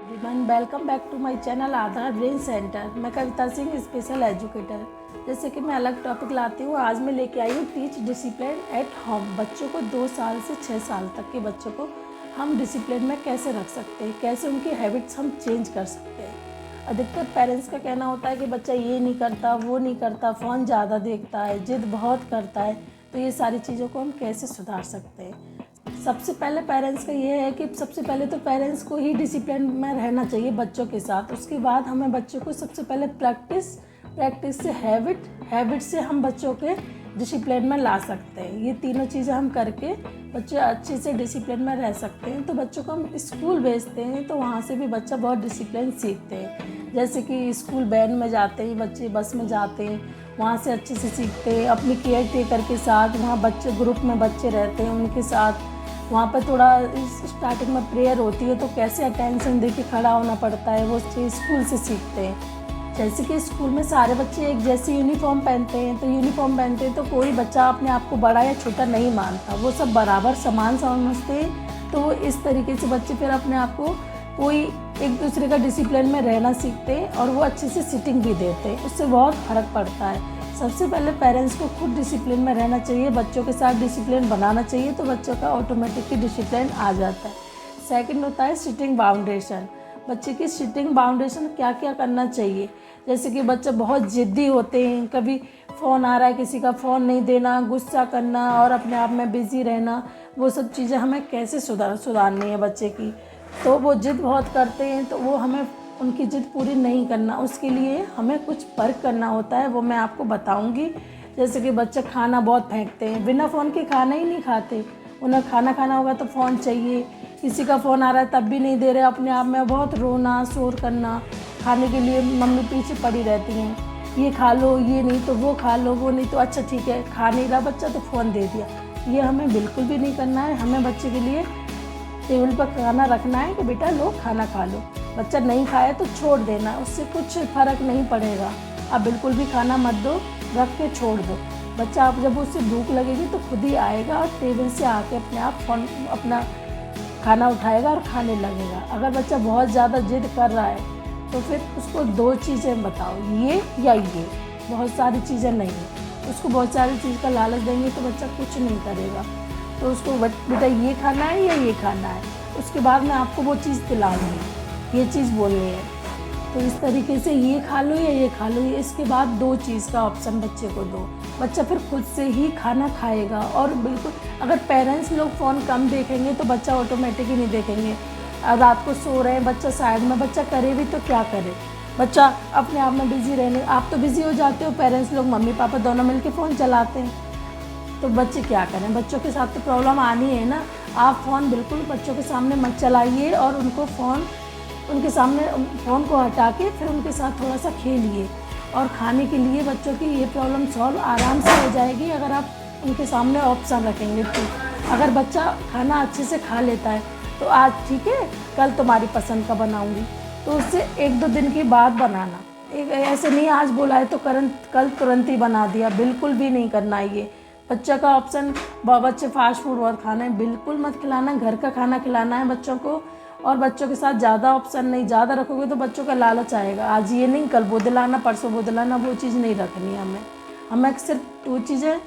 Everyone, welcome back to my channel Aadhaar brain centre. मैं Kavita Singh, special educator. जैसे कि मैं अलग टॉपिक लाती हूँ, आज मैं लेके आई हूँ टीच डिसिप्लिन एट होम। बच्चों को 2 साल से 6 साल तक के बच्चों को हम डिसिप्लिन में कैसे रख सकते हैं, कैसे उनकी हैबिट्स हम चेंज कर सकते हैं। अधिकतर पेरेंट्स का कहना होता है कि बच्चा ये नहीं करता, वो नहीं करता, फ़ोन ज़्यादा देखता है, जिद बहुत करता है। तो ये सारी चीज़ों को हम कैसे सुधार सकते हैं। सबसे पहले पेरेंट्स का ये है कि सबसे पहले तो पेरेंट्स को ही डिसिप्लिन में रहना चाहिए बच्चों के साथ। उसके बाद हमें बच्चों को सबसे पहले प्रैक्टिस से हैबिट से हम बच्चों के डिसिप्लिन में ला सकते हैं। ये तीनों चीज़ें हम करके बच्चे अच्छे से डिसिप्लिन में रह सकते हैं। तो बच्चों को हम स्कूल भेजते हैं तो वहाँ से भी बच्चा बहुत डिसिप्लिन सीखते हैं। जैसे कि स्कूल वैन में जाते हैं बच्चे, बस में जाते हैं, वहाँ से अच्छे से सीखते हैं। अपनी केयर टेकर के साथ वहाँ बच्चे ग्रुप में बच्चे रहते हैं, उनके साथ वहाँ पर थोड़ा स्टार्टिंग में प्रेयर होती है तो कैसे अटेंशन दे के खड़ा होना पड़ता है, वो चीज़ स्कूल से सीखते हैं। जैसे कि स्कूल में सारे बच्चे एक जैसी यूनिफॉर्म पहनते हैं, तो यूनिफॉर्म पहनते हैं तो कोई बच्चा अपने आप को बड़ा या छोटा नहीं मानता, वो सब बराबर समान समझते हैं। तो वो इस तरीके से बच्चे फिर अपने आप को कोई एक दूसरे का डिसिप्लिन में रहना सीखते हैं और वो अच्छे से सिटिंग भी देते हैं। उससे बहुत फ़र्क पड़ता है। सबसे पहले पेरेंट्स को खुद डिसिप्लिन में रहना चाहिए, बच्चों के साथ डिसिप्लिन बनाना चाहिए, तो बच्चों का ऑटोमेटिकली डिसिप्लिन आ जाता है। सेकंड होता है सिटिंग बाउंडेशन। बच्चे की सिटिंग बाउंडेशन क्या क्या करना चाहिए। जैसे कि बच्चे बहुत ज़िद्दी होते हैं, कभी फ़ोन आ रहा है किसी का, फ़ोन नहीं देना, गुस्सा करना और अपने आप में बिज़ी रहना, वो सब चीज़ें हमें कैसे सुधारनी है बच्चे की। तो वो ज़िद बहुत करते हैं तो वो हमें उनकी ज़िद पूरी नहीं करना, उसके लिए हमें कुछ फ़र्क करना होता है, वो मैं आपको बताऊंगी। जैसे कि बच्चे खाना बहुत फेंकते हैं, बिना फ़ोन के खाना ही नहीं खाते। उन्हें खाना होगा तो फ़ोन चाहिए, किसी का फ़ोन आ रहा है तब भी नहीं दे रहे, अपने आप में बहुत रोना शोर करना। खाने के लिए मम्मी पीछे पड़ी रहती हैं, ये खा लो, ये नहीं तो वो खा लो, वो नहीं तो अच्छा ठीक है, खा नहीं रहा बच्चा तो फ़ोन दे दिया। ये हमें बिल्कुल भी नहीं करना है। हमें बच्चे के लिए टेबल पर खाना रखना है कि बेटा लो खाना खा लो। बच्चा नहीं खाए तो छोड़ देना, उससे कुछ फ़र्क नहीं पड़ेगा। आप बिल्कुल भी खाना मत दो, रख के छोड़ दो। बच्चा आप जब उससे भूख लगेगी तो खुद ही आएगा और टेबल से आके अपने आप अपना खाना उठाएगा और खाने लगेगा। अगर बच्चा बहुत ज़्यादा जिद कर रहा है तो फिर उसको 2 चीज़ें बताओ, ये या ये, बहुत सारी चीज़ें नहीं। उसको बहुत सारी चीज़ का लालच देंगे तो बच्चा कुछ नहीं करेगा। तो उसको बेटा ये खाना है या ये खाना है, उसके बाद मैं आपको वो चीज़ दिलाऊंगी, ये चीज़ बोलनी है। तो इस तरीके से ये खा लो या ये खा लो, इसके बाद 2 चीज़ का ऑप्शन बच्चे को दो। बच्चा फिर खुद से ही खाना खाएगा। और बिल्कुल अगर पेरेंट्स लोग फ़ोन कम देखेंगे तो बच्चा ऑटोमेटिक ही नहीं देखेंगे। रात को सो रहे हैं बच्चा साइड में, बच्चा करे भी तो क्या करे, बच्चा अपने आप में बिज़ी रहने। आप तो बिज़ी हो जाते हो, पेरेंट्स लोग मम्मी पापा दोनों मिलकर फ़ोन चलाते हैं, तो बच्चे क्या करें। बच्चों के साथ तो प्रॉब्लम आनी है ना। आप फ़ोन बिल्कुल बच्चों के सामने मत चलाइए और उनके सामने फ़ोन को हटा के फिर उनके साथ थोड़ा सा खेलिए। और खाने के लिए बच्चों की ये प्रॉब्लम सॉल्व आराम से हो जाएगी अगर आप उनके सामने ऑप्शन रखेंगे। तो अगर बच्चा खाना अच्छे से खा लेता है तो आज ठीक है, कल तुम्हारी पसंद का बनाऊंगी, तो उससे 1-2 दिन के बाद बनाना। ऐसे नहीं आज बोला है तो कल तुरंत ही बना दिया, बिल्कुल भी नहीं करना ये। बच्चा का ऑप्शन, बच्चे फास्ट फूड बहुत खाना है, बिल्कुल मत खिलाना। घर का खाना खिलाना है बच्चों को। और बच्चों के साथ ज़्यादा ऑप्शन नहीं, ज़्यादा रखोगे तो बच्चों का लालच आएगा, आज ये नहीं कल वो दिलाना, परसों वो दिलाना, वो चीज़ नहीं रखनी है हमें सिर्फ 2 चीज़ें,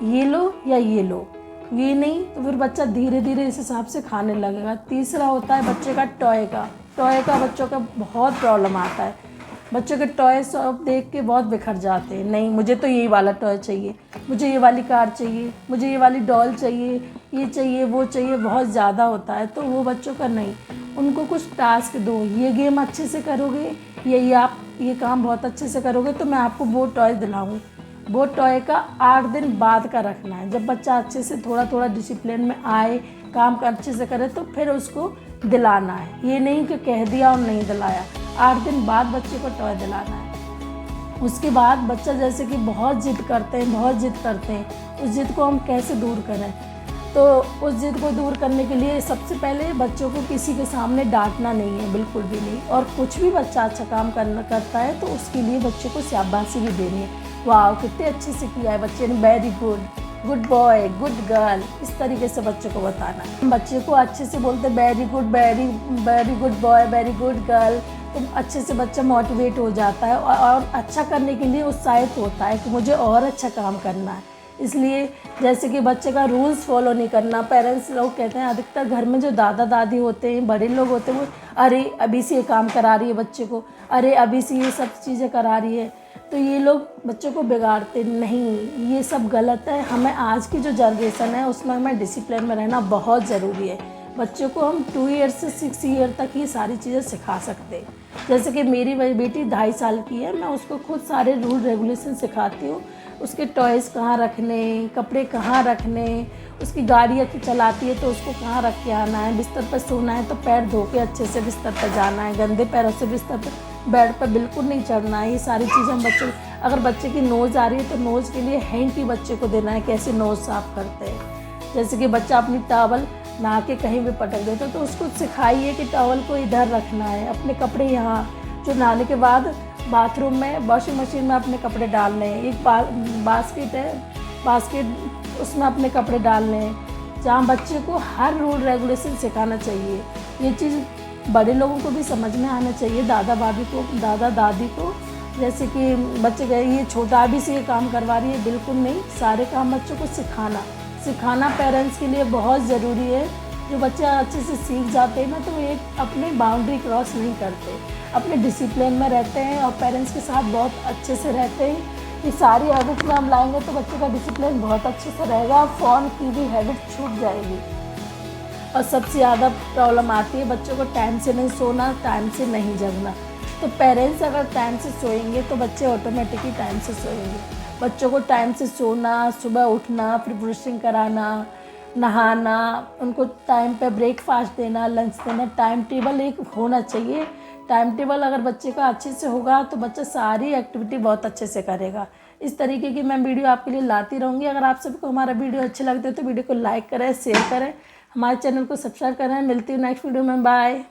ये लो या ये लो। ये नहीं तो फिर बच्चा धीरे धीरे इस हिसाब से खाने लगेगा। तीसरा होता है बच्चे का टॉय का बच्चों का बहुत प्रॉब्लम आता है। बच्चों के टॉय सब देख के बहुत बिखर जाते हैं, नहीं मुझे तो यही वाला टॉय चाहिए, मुझे ये वाली कार चाहिए, मुझे ये वाली डॉल चाहिए, ये चाहिए वो चाहिए, बहुत ज़्यादा होता है। तो वो बच्चों का नहीं, उनको कुछ टास्क दो, ये गेम अच्छे से करोगे या आप ये काम बहुत अच्छे से करोगे तो मैं आपको वो टॉय दिलाऊँ। वो टॉय का 8 दिन बाद का रखना है। जब बच्चा अच्छे से थोड़ा डिसिप्लिन में आए, काम का अच्छे से करे तो फिर उसको दिलाना है। ये नहीं कि कह दिया और नहीं दिलाया, 8 दिन बाद बच्चे को टॉय दिलाना है। उसके बाद बच्चा जैसे कि बहुत जिद करते हैं, उस जिद को हम कैसे दूर करें। तो उस जिद को दूर करने के लिए सबसे पहले बच्चों को किसी के सामने डांटना नहीं है, बिल्कुल भी नहीं। और कुछ भी बच्चा अच्छा काम करता है तो उसके लिए बच्चे को शाबाशी भी देनी है, वाह कितने अच्छे से किया है बच्चे ने, very good. Good boy, good girl, इस तरीके से बच्चों को बताना है। बच्चे को अच्छे से बोलते very good, very good boy, very good girl, तो अच्छे से बच्चा मोटिवेट हो जाता है और अच्छा करने के लिए उत्साहित होता है कि मुझे और अच्छा काम करना है। इसलिए जैसे कि बच्चे का रूल्स फॉलो नहीं करना, पेरेंट्स लोग कहते हैं, अधिकतर घर में जो दादा दादी होते हैं, बड़े लोग होते हैं, वो अरे अभी से ये काम करा रही है बच्चे को, अरे अभी से ये सब चीज़ें करा रही है, तो ये लोग बच्चों को बिगाड़ते नहीं, ये सब गलत है। हमें आज की जो जनरेशन है उसमें हमें डिसिप्लिन में रहना बहुत ज़रूरी है। बच्चों को हम 2 ईयर से 6 ईयर तक ही सारी चीज़ें सिखा सकते हैं। जैसे कि मेरी बेटी 2.5 साल की है, मैं उसको खुद सारे रूल रेगुलेशन सिखाती हूँ। उसके टॉयज़ कहाँ रखने, कपड़े कहाँ रखने, उसकी गाड़ी चलाती है तो उसको कहाँ रख के आना है, बिस्तर पर सोना है तो पैर धो के अच्छे से बिस्तर पर जाना है, गंदे पैरों से बिस्तर पर बेड पर बिल्कुल नहीं चढ़ना है। ये सारी चीज़ें हम बच्चों, अगर बच्चे की नोज़ आ रही है तो नोज़ के लिए हैंकी बच्चे को देना है, कैसे नोज़ साफ़ करते हैं। जैसे कि बच्चा अपनी टॉवल नहा के कहीं भी पटक देता है तो उसको सिखाइए कि टॉवल को इधर रखना है, अपने कपड़े यहाँ, जो नहाने के बाद बाथरूम में वॉशिंग मशीन में अपने कपड़े डालने हैं, एक बास्केट है, बास्केट उसमें अपने कपड़े डालने हैं। जहाँ बच्चे को हर रूल रेगुलेशन सिखाना चाहिए। ये चीज़ बड़े लोगों को भी समझ में आना चाहिए, दादा दादी को। जैसे कि बच्चे गए, ये छोटा अभी से ये काम करवा रही है, बिल्कुल नहीं, सारे काम बच्चों को सिखाना पेरेंट्स के लिए बहुत ज़रूरी है। जो बच्चे अच्छे से सीख जाते हैं ना, तो वो एक अपनी बाउंड्री क्रॉस नहीं करते, अपने डिसिप्लिन में रहते हैं और पेरेंट्स के साथ बहुत अच्छे से रहते हैं। ये सारी हैबिट में हम लाएंगे तो बच्चे का डिसिप्लिन बहुत अच्छे से रहेगा, फ़ोन की भी हैबिट छूट जाएगी। और सबसे ज़्यादा प्रॉब्लम आती है बच्चों को टाइम से नहीं सोना, टाइम से नहीं जगना। तो पेरेंट्स अगर टाइम से सोएंगे तो बच्चे ऑटोमेटिकली टाइम से सोएंगे। बच्चों को टाइम से सोना, सुबह उठना, फिर ब्रशिंग कराना, नहाना, उनको टाइम पे ब्रेकफास्ट देना, लंच देना, टाइम टेबल एक होना चाहिए। टाइम टेबल अगर बच्चे का अच्छे से होगा तो बच्चा सारी एक्टिविटी बहुत अच्छे से करेगा। इस तरीके की मैं वीडियो आपके लिए लाती रहूँगी। अगर आप सभी को हमारा वीडियो अच्छे लगते हैं तो वीडियो को लाइक करें, शेयर करें, हमारे चैनल को सब्सक्राइब करें। मिलती हूँ नेक्स्ट वीडियो में, बाय।